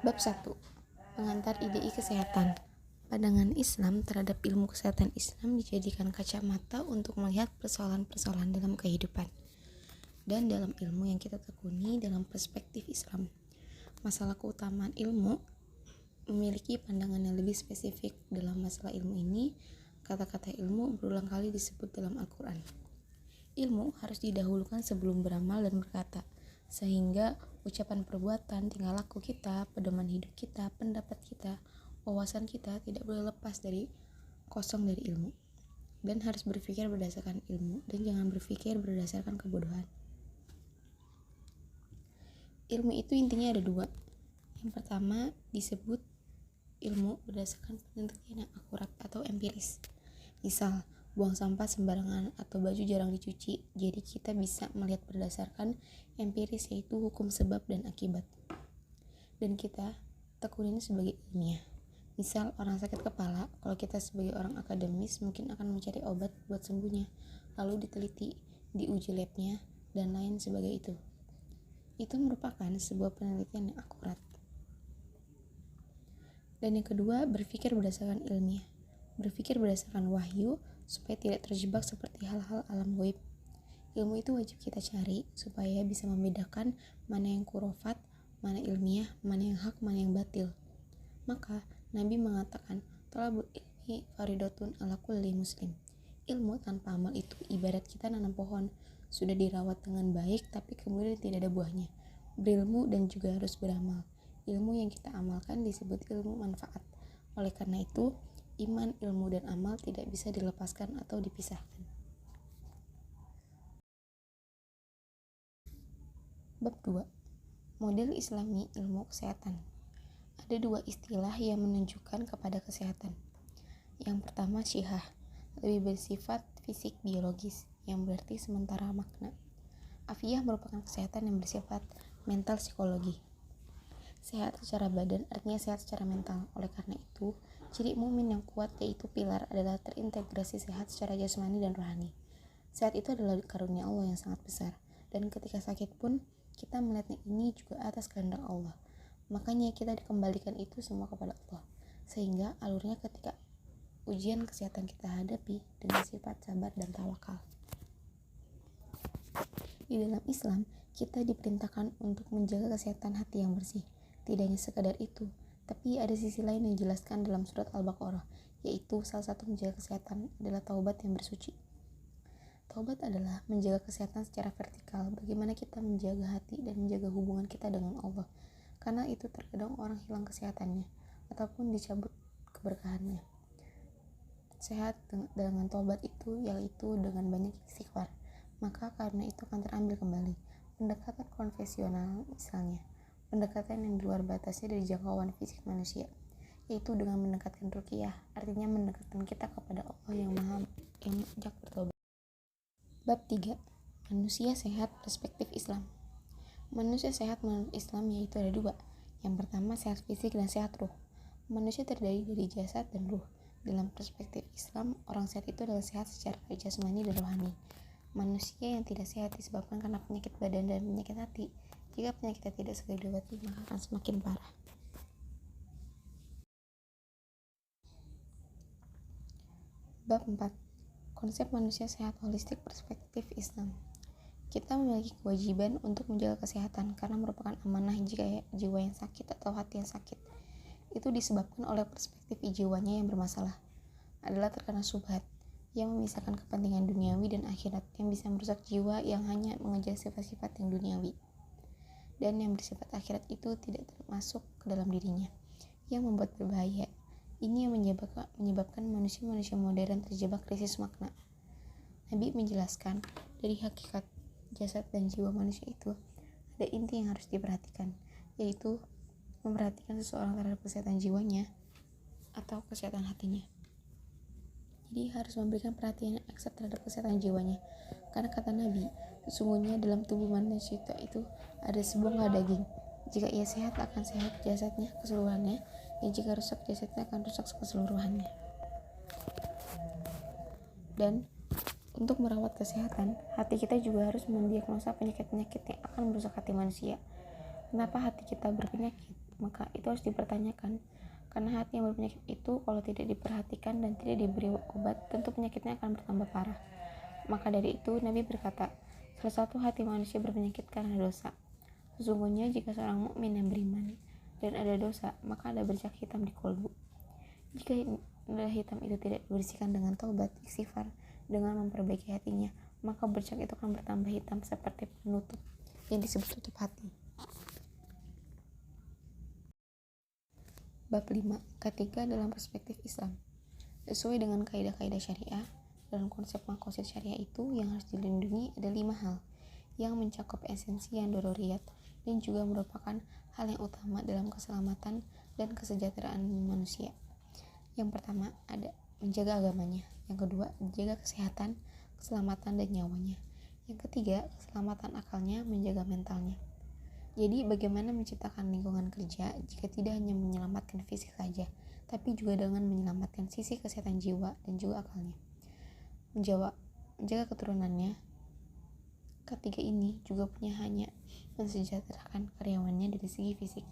Bab 1. Pengantar IDI Kesehatan. Pandangan Islam terhadap ilmu kesehatan Islam dijadikan kacamata untuk melihat persoalan-persoalan dalam kehidupan dan dalam ilmu yang kita tekuni dalam perspektif Islam. Masalah keutamaan ilmu memiliki pandangan yang lebih spesifik. Dalam masalah ilmu ini, kata-kata ilmu berulang kali disebut dalam Al-Quran. Ilmu harus didahulukan sebelum beramal dan berkata, sehingga ucapan, perbuatan, tingkah laku kita, pedoman hidup kita, pendapat kita, wawasan kita tidak boleh lepas dari kosong dari ilmu, dan harus berpikir berdasarkan ilmu dan jangan berpikir berdasarkan kebodohan. Ilmu itu intinya ada dua. Yang pertama disebut ilmu berdasarkan penelitian yang akurat atau empiris. Misal, buang sampah sembarangan atau baju jarang dicuci, jadi kita bisa melihat berdasarkan empiris, yaitu hukum sebab dan akibat, dan kita tekunin sebagai ilmiah. Misal, orang sakit kepala, kalau kita sebagai orang akademis mungkin akan mencari obat buat sembuhnya, lalu diteliti, diuji labnya, dan lain sebagai itu. Itu merupakan sebuah penelitian yang akurat. Dan yang kedua, berpikir berdasarkan ilmiah. Berpikir berdasarkan wahyu, supaya tidak terjebak seperti hal-hal alam gaib. Ilmu itu wajib kita cari supaya bisa membedakan mana yang khurafat, mana ilmiah, mana yang hak, mana yang batil. Maka Nabi mengatakan, thalabul ilmi faridatun ala kulli muslim. Ilmu tanpa amal itu ibarat kita nanam pohon, sudah dirawat dengan baik tapi kemudian tidak ada buahnya. Berilmu dan juga harus beramal. Ilmu yang kita amalkan disebut ilmu manfaat. Oleh karena itu, iman, ilmu, dan amal tidak bisa dilepaskan atau dipisahkan. Bab 2. Model Islami ilmu kesehatan. Ada dua istilah yang menunjukkan kepada kesehatan. Yang pertama syihah, lebih bersifat fisik biologis, yang berarti sementara makna. Afiyah merupakan kesehatan yang bersifat mental psikologi. Sehat secara badan artinya sehat secara mental. Oleh karena itu, ciri mukmin yang kuat yaitu pilar adalah terintegrasi sehat secara jasmani dan rohani. Sehat itu adalah karunia Allah yang sangat besar, dan ketika sakit pun kita melihatnya ini juga atas kehendak Allah. Makanya kita dikembalikan itu semua kepada Allah, sehingga alurnya ketika ujian kesehatan kita hadapi dengan sifat sabar dan tawakal. Di dalam Islam, kita diperintahkan untuk menjaga kesehatan hati yang bersih. Tidak hanya sekadar itu, tapi ada sisi lain yang dijelaskan dalam surat Al-Baqarah, yaitu salah satu menjaga kesehatan adalah taubat yang bersuci. Taubat adalah menjaga kesehatan secara vertikal, bagaimana kita menjaga hati dan menjaga hubungan kita dengan Allah, karena itu terkadang orang hilang kesehatannya, ataupun dicabut keberkahannya. Sehat dengan taubat itu, yaitu dengan banyak istighfar, maka karena itu akan terambil kembali. Pendekatan konvensional misalnya, pendekatan yang di luar batasnya dari jangkauan fisik manusia, yaitu dengan mendekatkan ruqyah, artinya mendekatkan kita kepada Allah yang banyak bertobat. Bab 3. Manusia sehat perspektif Islam. Manusia sehat menurut Islam yaitu ada dua. Yang pertama sehat fisik dan sehat ruh. Manusia terdiri dari jasad dan ruh. Dalam perspektif Islam, orang sehat itu adalah sehat secara jasmani dan rohani. Manusia yang tidak sehat disebabkan karena penyakit badan dan penyakit hati. Jika penyakitnya tidak segera diobati, maka akan semakin parah. Bab 4. Konsep manusia sehat holistik perspektif Islam. Kita memiliki kewajiban untuk menjaga kesehatan karena merupakan amanah jika jiwa yang sakit atau hati yang sakit. Itu disebabkan oleh perspektif jiwanya yang bermasalah. Adalah terkena syubhat yang memisahkan kepentingan duniawi dan akhirat, yang bisa merusak jiwa yang hanya mengejar sifat-sifat yang duniawi. Dan yang bersifat akhirat itu tidak termasuk ke dalam dirinya, yang membuat berbahaya. Ini yang menyebabkan manusia-manusia modern terjebak krisis makna. Nabi menjelaskan, dari hakikat jasad dan jiwa manusia itu ada inti yang harus diperhatikan, yaitu memperhatikan seseorang terhadap kesehatan jiwanya atau kesehatan hatinya. Jadi harus memberikan perhatian yang ekstra terhadap kesehatan jiwanya, karena kata Nabi, sesungguhnya dalam tubuh manusia itu ada sebongkah daging. Jika ia sehat akan sehat jasadnya keseluruhannya, dan jika rusak jasadnya akan rusak keseluruhannya. Dan untuk merawat kesehatan, hati kita juga harus mendiagnosa penyakit-penyakit yang akan merusak hati manusia. Kenapa hati kita berpenyakit? maka itu harus dipertanyakan. Karena hati yang berpenyakit itu kalau tidak diperhatikan dan tidak diberi obat, tentu penyakitnya akan bertambah parah. Maka dari itu Nabi berkata, salah satu hati manusia berpenyakit karena dosa. Sesungguhnya jika seorang mukmin yang beriman dan ada dosa, maka ada bercak hitam di kolbu. Jika noda hitam itu tidak dibersihkan dengan taubat, istighfar, dengan memperbaiki hatinya, maka bercak itu akan bertambah hitam seperti penutup yang disebut tutup hati. Bab 5. Ketiga dalam perspektif Islam. Sesuai dengan kaidah-kaidah syariah, dalam konsep maqasid syariah itu yang harus dilindungi ada 5 hal yang mencakup esensi yang dororiyat dan juga merupakan hal yang utama dalam keselamatan dan kesejahteraan manusia. Yang pertama ada menjaga agamanya, yang kedua menjaga kesehatan, keselamatan dan nyawanya, yang ketiga keselamatan akalnya, menjaga mentalnya. Jadi bagaimana menciptakan lingkungan kerja jika tidak hanya menyelamatkan fisik saja, tapi juga dengan menyelamatkan sisi kesehatan jiwa dan juga akalnya. Menjaga keturunannya. Ketiga ini juga punya hanya mensejahterakan karyawannya dari segi fisik,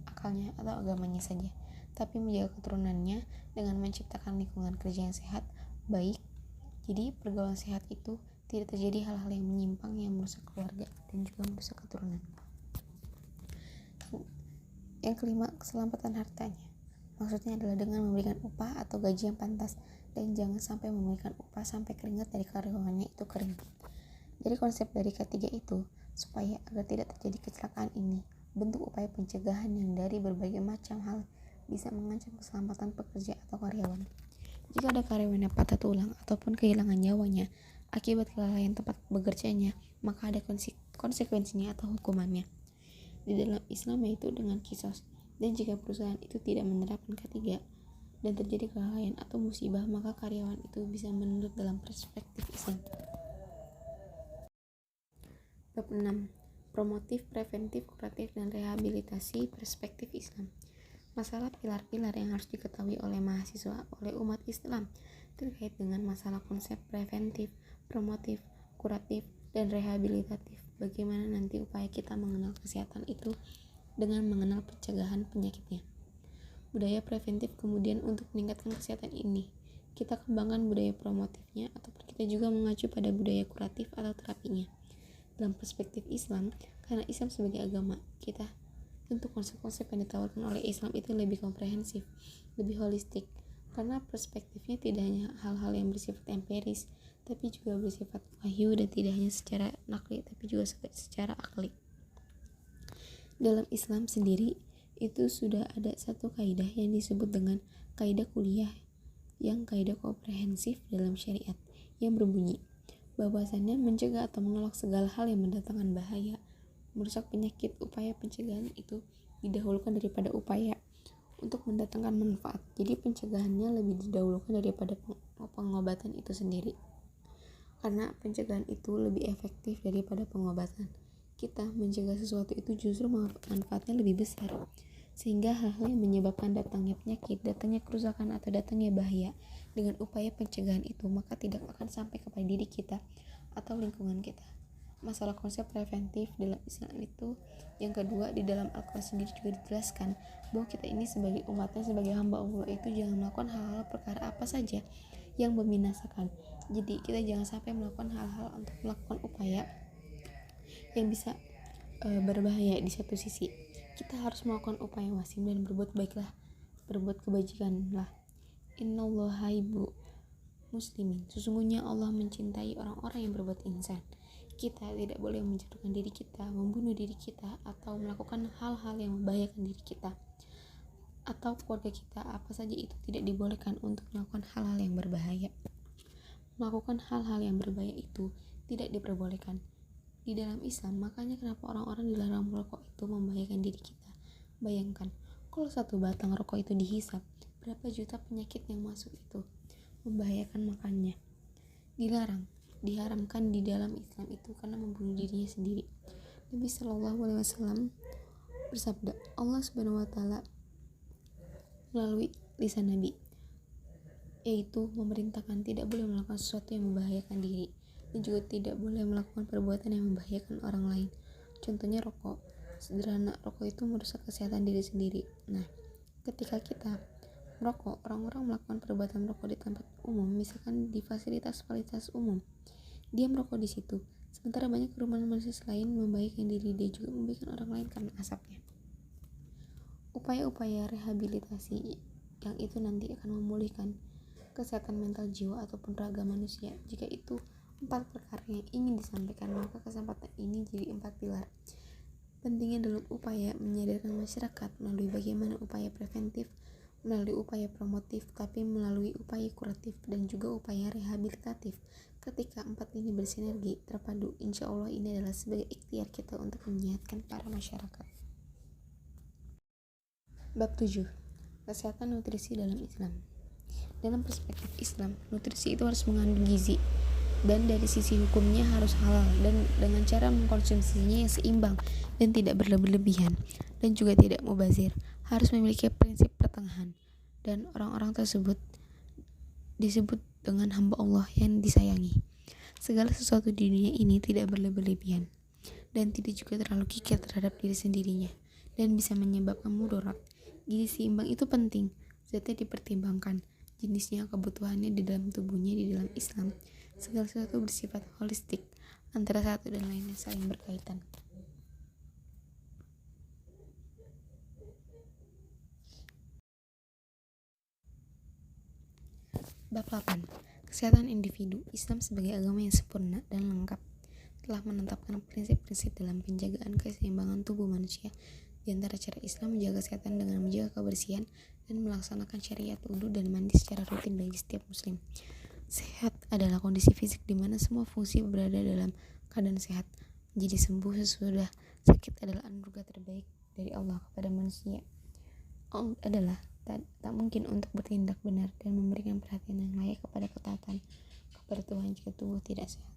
akalnya atau agamanya saja, tapi menjaga keturunannya dengan menciptakan lingkungan kerja yang sehat, baik. Jadi pergaulan sehat itu tidak terjadi hal-hal yang menyimpang yang merusak keluarga dan juga merusak keturunan. Yang kelima, keselamatan hartanya. Maksudnya adalah dengan memberikan upah atau gaji yang pantas dan jangan sampai memberikan upah sampai keringat dari karyawannya itu kering. Dari konsep dari ketiga itu, supaya agar tidak terjadi kecelakaan ini, bentuk upaya pencegahan yang dari berbagai macam hal bisa mengancam keselamatan pekerja atau karyawan. Jika ada karyawan yang patah tulang ataupun kehilangan nyawanya akibat kelalaian tempat bekerjanya, maka ada konsekuensinya atau hukumannya. Di dalam Islam yaitu dengan qisas. Dan jika perusahaan itu tidak menerapkan ketiga dan terjadi kelalaian atau musibah, maka karyawan itu bisa menuntut dalam perspektif Islam. Bab 6. Promotif, preventif, kuratif, dan rehabilitasi perspektif Islam. Masalah pilar-pilar yang harus diketahui oleh mahasiswa oleh umat Islam terkait dengan masalah konsep preventif, promotif, kuratif, dan rehabilitatif. Bagaimana nanti upaya kita mengenal kesehatan itu dengan mengenal pencegahan penyakitnya. Budaya preventif kemudian untuk meningkatkan kesehatan ini, kita kembangkan budaya promotifnya ataupun kita juga mengacu pada budaya kuratif atau terapinya. Dalam perspektif Islam, karena Islam sebagai agama, kita tentu konsep-konsep yang ditawarkan oleh Islam itu lebih komprehensif, lebih holistik, karena perspektifnya tidak hanya hal-hal yang bersifat empiris, tapi juga bersifat wahyu dan tidak hanya secara nakli, tapi juga secara akli. Dalam Islam sendiri, itu sudah ada satu kaidah yang disebut dengan kaidah kuliah, yang kaidah komprehensif dalam syariat, yang berbunyi, bahwasannya mencegah atau menolak segala hal yang mendatangkan bahaya, merusak penyakit. Upaya pencegahan itu didahulukan daripada upaya untuk mendatangkan manfaat. Jadi pencegahannya lebih didahulukan daripada pengobatan itu sendiri. Karena pencegahan itu lebih efektif daripada pengobatan. Kita mencegah sesuatu itu justru manfaatnya lebih besar. Sehingga hal-hal yang menyebabkan datangnya penyakit, datangnya kerusakan atau datangnya bahaya dengan upaya pencegahan itu, maka tidak akan sampai kepada diri kita atau lingkungan kita. Masalah konsep preventif dalam Islam itu yang kedua, di dalam Al-Quran sendiri juga dijelaskan bahwa kita ini sebagai umatnya, sebagai hamba Allah itu jangan melakukan hal-hal perkara apa saja yang membinasakan. Jadi kita jangan sampai melakukan hal-hal untuk melakukan upaya yang bisa berbahaya. Di satu sisi kita harus melakukan upaya wasim dan berbuat baiklah, berbuat kebajikanlah. Innallaha yuhibbul muslimin, sesungguhnya Allah mencintai orang-orang yang berbuat ihsan. Kita tidak boleh menjatuhkan diri kita, membunuh diri kita, atau melakukan hal-hal yang membahayakan diri kita atau keluarga kita. Apa saja itu tidak dibolehkan untuk melakukan hal-hal yang berbahaya. Melakukan hal-hal yang berbahaya itu tidak diperbolehkan di dalam Islam. Makanya kenapa orang-orang dilarang merokok itu membahayakan diri kita. Bayangkan, kalau satu batang rokok itu dihisap, berapa juta penyakit yang masuk itu, membahayakan makannya. Diharamkan di dalam Islam itu karena membunuh dirinya sendiri. Nabi Shallallahu Alaihi Wasallam bersabda, Allah Subhanahu Wa Taala melalui lisan Nabi, yaitu memerintahkan tidak boleh melakukan sesuatu yang membahayakan diri dan juga tidak boleh melakukan perbuatan yang membahayakan orang lain. Contohnya rokok. Sederhana, rokok itu merusak kesehatan diri sendiri. Nah, ketika kita merokok, orang-orang melakukan perbuatan merokok di tempat umum, misalkan di fasilitas umum. Dia merokok di situ. Sementara banyak kerumunan manusia selain membaikkan diri, dia juga membaikkan orang lain karena asapnya. Upaya-upaya rehabilitasi yang itu nanti akan memulihkan kesehatan mental jiwa ataupun raga manusia. Jika itu 4 perkara yang ingin disampaikan, maka kesempatan ini jadi 4 pilar. Pentingnya dalam upaya menyadarkan masyarakat melalui bagaimana upaya preventif, melalui upaya promotif, tapi melalui upaya kuratif dan juga upaya rehabilitatif. Ketika 4 ini bersinergi, terpadu, insya Allah ini adalah sebagai ikhtiar kita untuk menyehatkan para masyarakat. Bab 7. Kesehatan nutrisi dalam Islam. Dalam perspektif Islam, nutrisi itu harus mengandung gizi, dan dari sisi hukumnya harus halal dan dengan cara mengkonsumsinya yang seimbang dan tidak berlebihan, dan juga tidak mubazir. Harus memiliki prinsip pertengahan, dan orang-orang tersebut disebut dengan hamba Allah yang disayangi. Segala sesuatu di dunia ini tidak berlebihan dan tidak juga terlalu kikir terhadap diri sendirinya dan bisa menyebabkan mudarat. Gizi seimbang itu penting, zatnya dipertimbangkan, jenisnya, kebutuhannya di dalam tubuhnya. Di dalam Islam, segala sesuatu bersifat holistik, antara satu dan lainnya saling berkaitan. Bab 8. Kesehatan individu. Islam sebagai agama yang sempurna dan lengkap telah menetapkan prinsip-prinsip dalam penjagaan keseimbangan tubuh manusia. Di antara cara Islam menjaga kesehatan dengan menjaga kebersihan dan melaksanakan syariat wudu dan mandi secara rutin bagi setiap muslim. Sehat adalah kondisi fisik di mana semua fungsi berada dalam keadaan sehat. Menjadi sembuh sesudah sakit adalah anugerah terbaik dari Allah kepada manusia. Allah adalah tak mungkin untuk bertindak benar dan memberikan perhatian yang layak kepada ketaatan kepada Tuhan jika tubuh tidak sehat.